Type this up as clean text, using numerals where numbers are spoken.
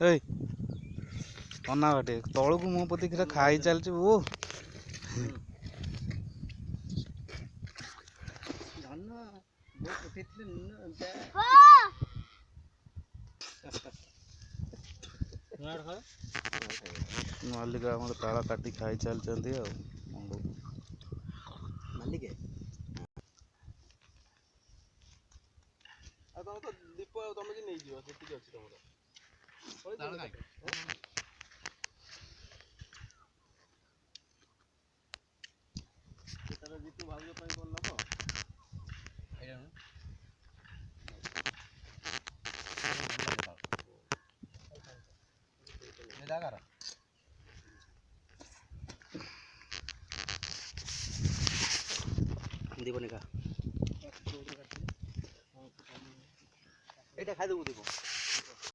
ଏଇ ଅନା ବାଟେ ତଳକୁ ମୁହଁ ପୋତି କିରା ଖାଇ ଚାଲିଛି। ଓ ମାଲିକ ଆମର ତାଳ କାଟି ଖାଇ ଚାଲିଛନ୍ତି ଆଉ ମାଲିକ ଆଉ ତମେ ତ ଦୀପ ଆଉ ତମେ କି ନେଇଯିବ ଯେତିକି ଅଛି ତମର ଜିତୁ ଭାଉଜ ପାଇଁ କଣ ନବ ଦୀପନିକା ଏଇଟା ଖାଇଦେବୁ ଦୀପ।